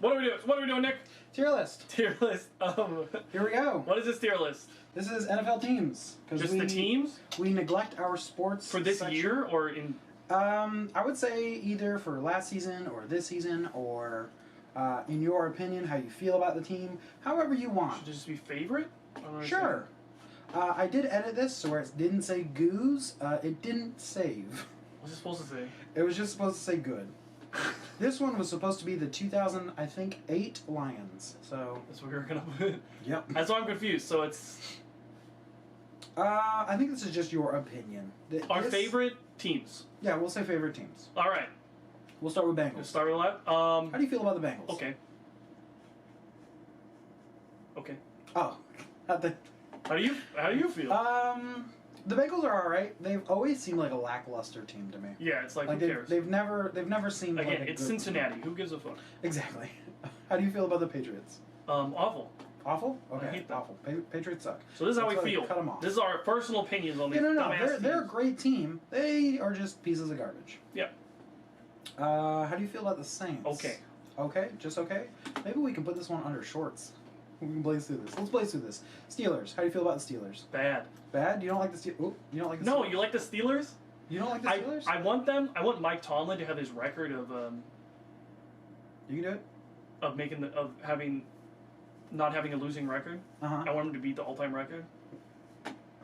What are we doing? What are we doing, Nick? Tier list. Tier list. Here we go. What is this tier list? This is NFL teams. Just the teams We neglect our sports for this section. year, or in? I would say either for last season or this season, or in your opinion, how you feel about the team, however you want. Should it just be favorite? Sure. I did edit this so where it didn't say goose, it didn't save. What's it supposed to say? It was just supposed to say good. This one was supposed to be the 2008 Lions. So That's what we were gonna put. Yep. That's why I'm confused. So it's I think this is just your opinion. our favorite teams. Yeah, we'll say favorite teams. All right. We'll start with Bengals. Let's start with that. How do you feel about the Bengals? Okay. Okay. Oh, How do you feel? the Bengals are all right. They've always seemed like a lackluster team to me. Yeah, it's like who they've, cares? they've never seemed Again, like a it's good Cincinnati. team. Who gives a fuck? Exactly. How do you feel about the Patriots? Awful. Awful? Okay, hate them. awful. Patriots suck. So this is how we That's why they feel. cut 'em off. This is our personal opinions on these No. dumbass They're a teams. great team. They are just pieces of garbage. Yeah. How do you feel about the Saints? Okay. Okay? Just okay? Maybe we can put this one under shorts. We can blaze through this. Let's blaze through this. Steelers. How do you feel about the Steelers? Bad. Bad? You don't like the Steelers? Oh, you don't like the No, Steelers? you like the Steelers? You don't like the Steelers? I want them. I want Mike Tomlin to have his record of You can do it? not having a losing record. Uh-huh. I want him to beat the all-time record.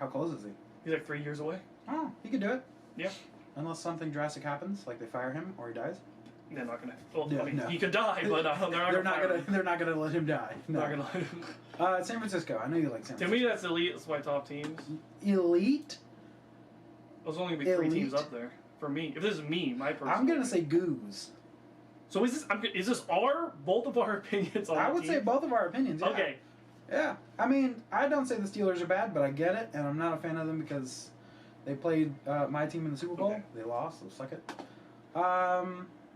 How close is he? He's like 3 years away. Oh, he could do it. Yeah. Unless something drastic happens, like they fire him or he dies. They're not gonna. Well, Yeah, I mean, no. he could die, but they're not gonna. They're not gonna let him die. No. They're not gonna. San Francisco. I know you like San To Francisco. me, that's elite. That's my top teams. Elite. There's only gonna be 3 teams Elite? up there for me. If this is me, my personal. I'm gonna say goose. So is this both of our opinions on I the would team? say both of our opinions. Yeah. Okay. Yeah. I mean, I don't say the Steelers are bad, but I get it, and I'm not a fan of them because they played my team in the Super Bowl. Okay. They lost, so suck it.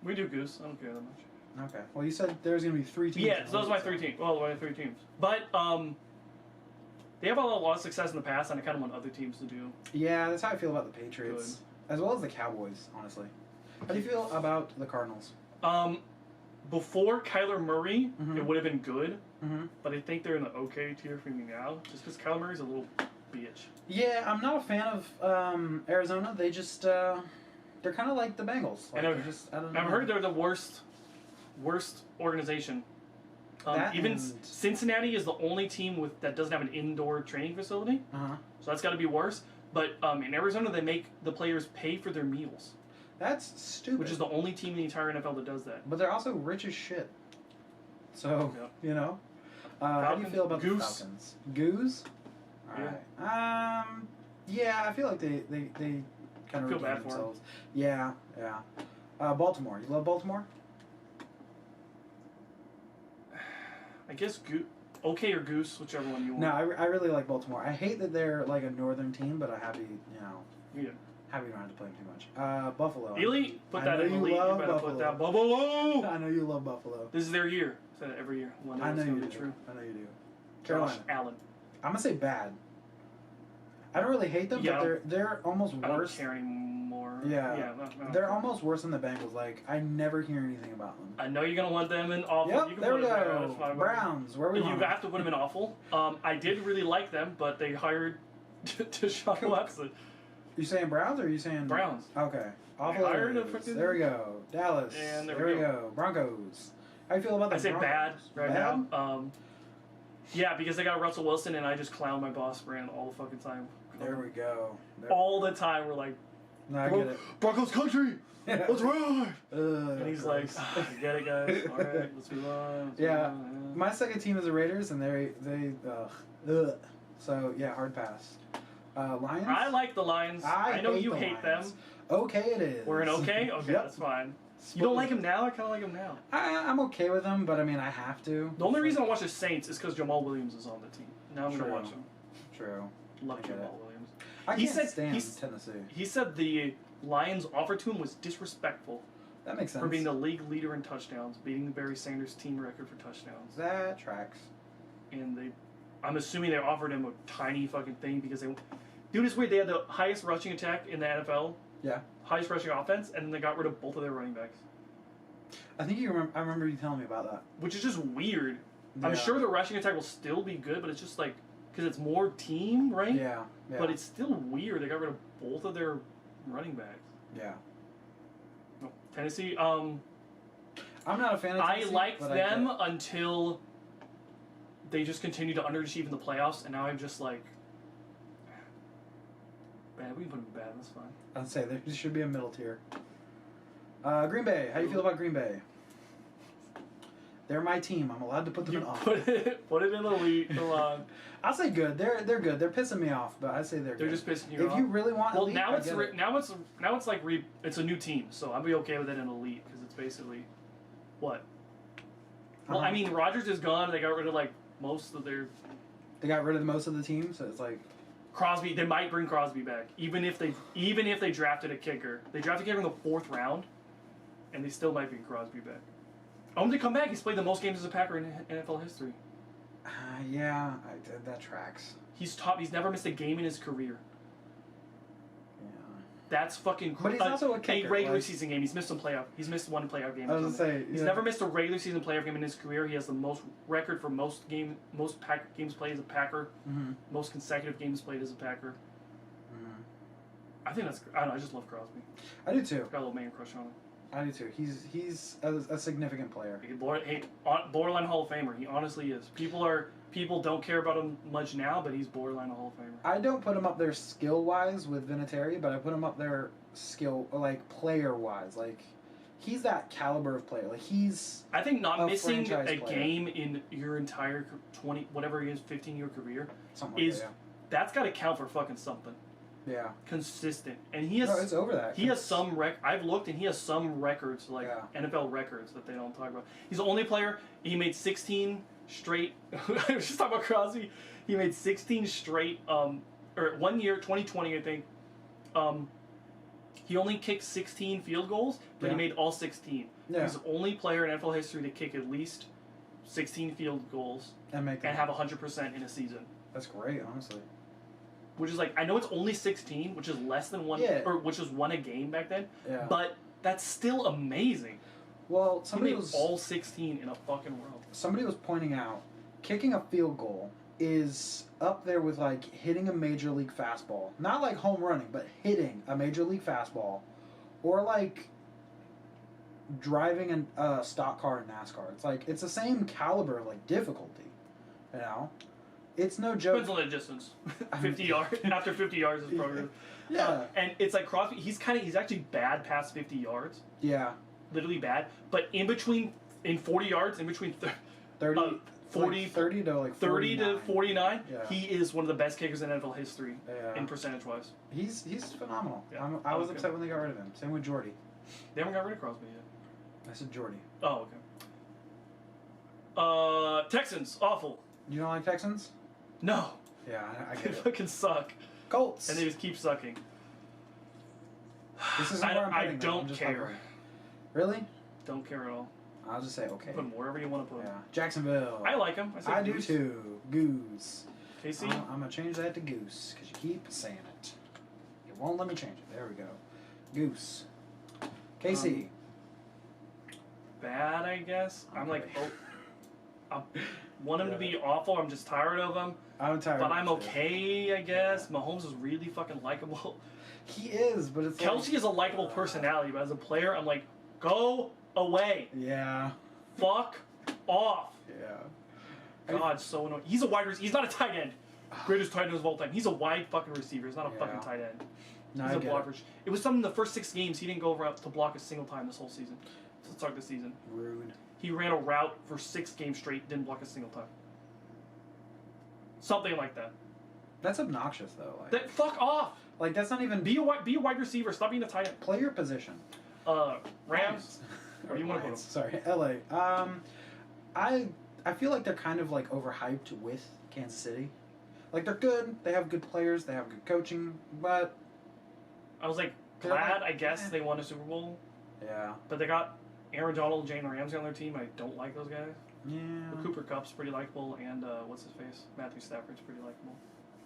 We do goose. I don't care that much. Okay. Well, you said there's gonna be 3 teams. Yeah, so those are my 3 teams. Well, my 3 teams. But they have had a lot of success in the past, and I kind of want other teams to do. Yeah, that's how I feel about the Patriots, as well as the Cowboys. Honestly, how do you feel about the Cardinals? Before Kyler Murray, Mhm. it would have been good, Mm-hmm. but I think they're in the okay tier for me now, just because Kyler Murray's a little bitch. Yeah, I'm not a fan of Arizona. They just they're kind of like the Bengals. Like, And they're just I don't know. I've heard they're the worst organization. That Even and- Cincinnati is the only team that doesn't have an indoor training facility, Uh-huh. so that's got to be worse. But in Arizona, they make the players pay for their meals, That's stupid. which is the only team in the entire NFL that does that. But they're also rich as shit. So Yep. you know. How do you Falcons? feel about Goose. the Falcons? Goose. All right. Yeah, I feel like they kind of feel bad for 'em. themselves. Yeah. Baltimore. You love Baltimore? I guess okay or goose, whichever one you want. No, I really like Baltimore. I hate that they're like a northern team, but I'm happy, Yeah. happy we don't have to play them too much. Buffalo. Elite, put I that know in you elite. You love better Buffalo. put that Buffalo. I know you love Buffalo. This is their year. I say that every year. One day I it's know gonna you be do. true. I know you do. Josh Carolina. Allen. I'm gonna say bad. I don't really hate them, Yeah, but they're almost I don't worse. care anymore. Yeah. No, They're almost worse than the Bengals. Like I never hear anything about them. I know you're gonna want them in awful. Yep, you can there put we it there, go. that's fine. Browns. Where are we You going? have to put them in awful. I did really like them, but they hired Deshaun Watson. You saying Browns or are you saying Browns. Okay. Awful. hired a areas. freaking- There we go. Dallas. And there there we we go. Broncos. How you feel about the I say Broncos? bad right Bad? now. Yeah, because they got Russell Wilson, and I just clown my boss brand all the fucking time. There we go. There. All the time, we're like, No, I get it. Broncos country, let's ride. Ugh, And he's like, gross. I get it, guys. All right, let's move on. Let's Yeah. move on. My second team is the Raiders, and they ugh. So yeah, hard pass. Lions. I like the Lions. I know hate you the hate Lions. them. Okay, it is. We're in okay? Okay, Yep. that's fine. You don't like him now? I kind of like him now. I'm okay with them, but I mean, I have to. The only reason I watch the Saints is because Jamal Williams is on the team. Now I'm going to True. watch him. True. Love I get Jamal Williams. I He can't said- stand he's- Tennessee. He said the Lions' offer to him was disrespectful That makes sense. for being the league leader in touchdowns, beating the Barry Sanders team record for touchdowns. That tracks. And I'm assuming they offered him a tiny fucking thing because dude, it's weird. They had the highest rushing attack in the NFL, Yeah. highest rushing offense, and then they got rid of both of their running backs. I think you remember. I remember you telling me about that. which is just weird. Yeah. I'm sure the rushing attack will still be good, but it's just like because it's more team, right? Yeah. Yeah. But it's still weird. They got rid of both of their running backs. yeah. No, Tennessee. I'm not a fan of I Tennessee, liked but them until they just continued to underachieve in the playoffs, and now I'm just like, man, we can put them bad. That's fine. I'd say there should be a middle tier. Green Bay. How do you feel about Green Bay? They're my team. I'm allowed to put them You in off. put it in elite. Come on. I'll say good. They're good. They're pissing me off, but I say they're They're good. just pissing you If off. you really want Well, elite, now I it's get it. now it's like it's a new team, so I'll be okay with it in elite because it's basically what. Well, I mean, Rodgers is gone. They got rid of like most of their They got rid of most of the team, so it's like Crosby. They might bring Crosby back, even if they drafted a kicker. They drafted a kicker in the 4th round, and they still might bring Crosby back. To come back. He's played the most games as a Packer in NFL history. yeah, that tracks. He's top. He's never missed a game in his career. Yeah. That's fucking. But he's also a kicker, regular like- season game. He's missed some playoff. He's missed one playoff game. I or was something. gonna say He's yeah. never missed a regular season playoff game in his career. He has the most record for most games played as a Packer. Mm-hmm. Most consecutive games played as a Packer. Mm-hmm. I think that's. I don't know. I just love Crosby. I do too. Got a little man crush on him. I do too. He's a significant player. Borderline Hall of Famer. He honestly is. People don't care about him much now, but he's borderline a Hall of Famer. I don't put him up there skill wise with Vinatieri, but I put him up there skill like player wise. Like he's that caliber of player. Like he's I think not a missing franchise a player. game in your entire 20 whatever it is 15-year career something is like that's got to count for fucking something. that. Yeah. Consistent, and he has. No, it's over that. He has some I've looked, and he has some records, like NFL records, that they don't talk about. He's the only player. He made 16 straight. I was just talking about Crosby. He made 16 straight. Or 1 year, 2020, I think. He only kicked 16 field goals, but he made all 16. Yeah. He's the only player in NFL history to kick at least 16 field goals And make and have 100% in a season. That's great, honestly. Which is like, I know it's only 16, which is less than one, or which was one a game back then. Yeah. But that's still amazing. Well, He somebody made was all 16 in a fucking row. somebody was pointing out kicking a field goal is up there with like hitting a major league fastball. Not like home running, but hitting a major league fastball, or like driving a stock car in NASCAR. It's like it's the same caliber of like difficulty. You know, it's no joke. Depends on the distance. 50 yards. After 50 yards is probably. Yeah. And it's like Crosby. He's actually bad past 50 yards. Yeah. Literally bad. But in 40 yards, in between 30, 40, like 30 to like 30 to 49, Yeah. he is one of the best kickers in NFL history, Yeah. in percentage wise. He's phenomenal. Yeah. I was Okay. upset when they got rid of him. Same with Jordy. They haven't got rid of Crosby yet. I said Jordy. Oh, okay. Texans, awful. You don't like Texans? No. Yeah, I They get it. fucking suck. Colts. And they just keep sucking. This isn't where I'm I putting them. don't I'm just care. hovering. Really? Don't care at all. I'll just say okay. Put them wherever you want to put Yeah. them. Jacksonville. I like them. I do too. Goose. KC? I'm gonna change that to Goose because you keep saying it. You won't let me change it. There we go. Goose. KC. Bad, I guess. I'm like, Okay. I want him to be awful. I'm just tired of him. I'm tired. But of I'm it, too. okay, I guess. Mahomes is really fucking likable. He is, but it's Kelsey like, is a likable personality, but as a player, I'm like, go away. Yeah. Fuck off. Yeah. God, so annoying. He's a wide receiver. He's not a tight end. Greatest tight end of all time. He's a wide fucking receiver. He's not a Yeah. fucking tight end. No, He's I a get blocker. It was something in the first 6 games he didn't go over to block a single time this whole season. To start the season. Rude. He ran a route for 6 games straight, didn't block a single time. Something like that. That's obnoxious though. Like, That fuck off. like that's not even Be a wide receiver. Stop being a tight end. player position. Rams. Or you want to put Lions. them? Sorry, LA. I feel like they're kind of like overhyped with Kansas City. Like they're good. They have good players. They have good coaching. But I was like They're glad. like, I guess they won a Super Bowl, yeah, but they got Aaron Donald, and Jalen Ramsey on their team. I don't like those guys. yeah, But Cooper Kupp's pretty likable, and what's his face? Matthew Stafford's pretty likable.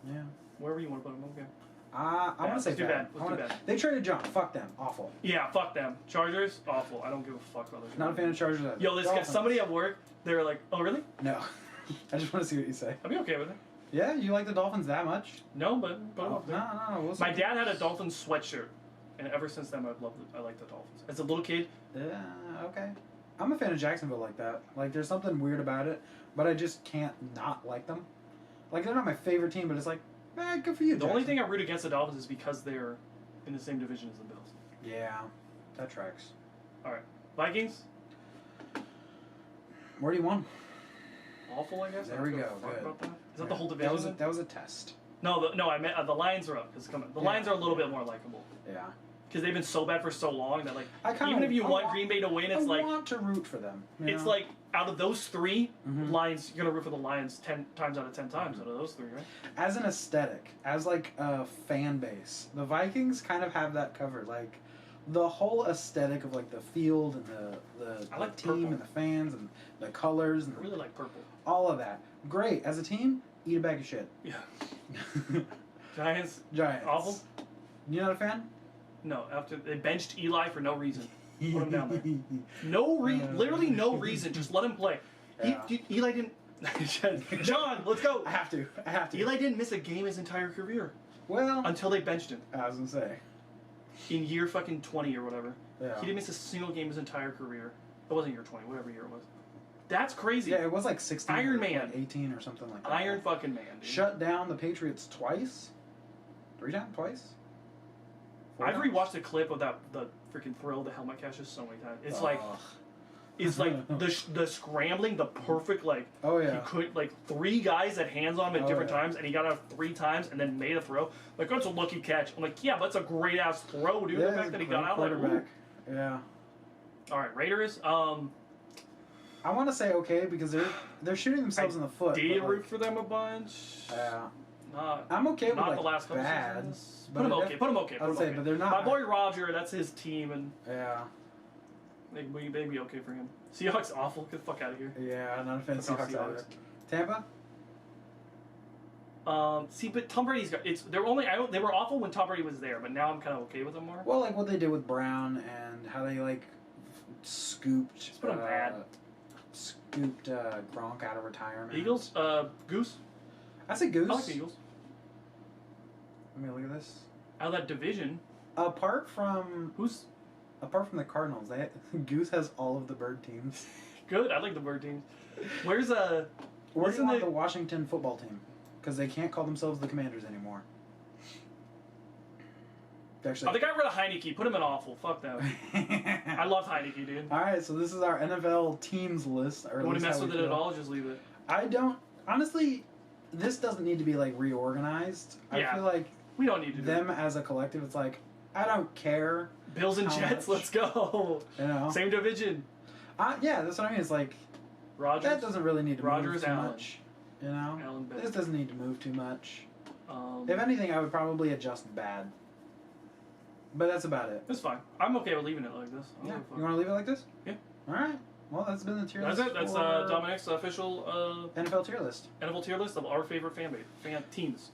yeah. Wherever you want to put him, okay. I want to say Let's do bad. bad. Let's do bad. They traded John. Fuck them. Awful. Yeah, fuck them. Chargers, awful. I don't give a fuck about those. Not a fan of Chargers. Yo, this guy, somebody at work, they were like, oh, really? No. I just want to see what you say. I'd be okay with it. Yeah, you like the Dolphins that much? No, but No. We'll see. my dad had a Dolphins sweatshirt, and ever since then, I like the Dolphins. As a little kid, Yeah, okay. I'm a fan of Jacksonville like that. Like, there's something weird about it, but I just can't not like them. Like, they're not my favorite team, but it's like, good for you, the only thing I root against the Dolphins is because they're in the same division as the Bills. Yeah, that tracks. All right, Vikings, Where do you want? awful, I guess. There we go. Fuck Good. about that. Is that the whole division? That was a test. No, I meant the Lions are up. The Lions are a little bit more likable. Yeah. Because they've been so bad for so long that I even if you want Green Bay to win, it's I want to root for them. it's know? like out of those three, Mhm. Lions, you're gonna root for the Lions 10 times out of 10 times out of those three, right? As an aesthetic, as like a fan base, the Vikings kind of have that covered. Like the whole aesthetic of like the field and the I like team purple. and the fans and the colors and I really like purple. all of that. Great. As a team, eat a bag of shit. Yeah. Giants, Giants. awful. You not a fan? No, after they benched Eli for no reason. Put him down there. there. Literally no reason. Just let him play. Yeah. Eli didn't. John, let's go. I have to. Eli didn't miss a game his entire career Well, until they benched him I was gonna say. in year fucking 20 or whatever. Yeah. He didn't miss a single game his entire career. It wasn't year 20, whatever year it was. That's crazy. Yeah, it was like 16 Iron or Man. like 18 or something like that. Iron fucking man, dude. Shut down the Patriots twice? 3 times? Twice? 4 I've times? rewatched a clip of the freaking thrill, the helmet catches so many times. It's like Ugh. it's like the scrambling, the perfect Oh he yeah. could like 3 guys had hands on him at Oh, different yeah. times, and he got out 3 times and then made a throw. Like that's a lucky catch. I'm like, yeah, but it's a great ass throw, dude. Yeah, the fact that he got out like, ooh. quarterback. Yeah. All right, Raiders. I want to say okay because they're shooting themselves in the foot. Did but, root like, for them a bunch. Yeah. Not I'm okay with not like the last couple bad. seasons. but Put him I okay. def- Put him okay. I would say, but they're not. My boy Roger, that's his team, and Yeah. they'd be okay for him. Seahawks awful. Get the fuck out of here. Yeah, not a fan of Fuck off, Seahawks either. Seahawks. Tampa? See, but Tom Brady's got they were awful when Tom Brady was there, but now I'm kind of okay with them more. Well, like what they did with Brown and how they like scooped. Just put 'em bad. Scooped Gronk out of retirement. Eagles, Goose. I say Goose. I like the Eagles. Let me look at this. Out of that division, Apart from who's the Cardinals, Goose has all of the bird teams. good? I like the bird teams. Where's Where do you Isn't want it- the Washington football team? Because they can't call themselves the Commanders anymore. Actually, Oh, they got rid of Heineke. Put him in awful. Fuck them. I love Heineke, dude. all right, so this is our NFL teams list. Or You want to mess how we with it at feel. all? Just leave it. I don't. Honestly, this doesn't need to be like reorganized. Yeah. I feel like We don't need to do them as a collective, it's like I don't care. it. Bills and how Jets. much? Let's go. You know. Same division. Yeah, that's what I mean. It's like Rogers. that doesn't really need to Rodgers, move too Allen. much. You know. Allen Bennett. This doesn't need to move too much. Um, If anything, I would probably adjust bad. But that's about it. It's fine. I'm okay with leaving it like this. I don't Yeah. give a fuck. You want to leave it like this? Yeah. All right. Well, that's been the tier That's list. it. That's for Dominic's official NFL tier list. NFL tier list of our favorite fan teams.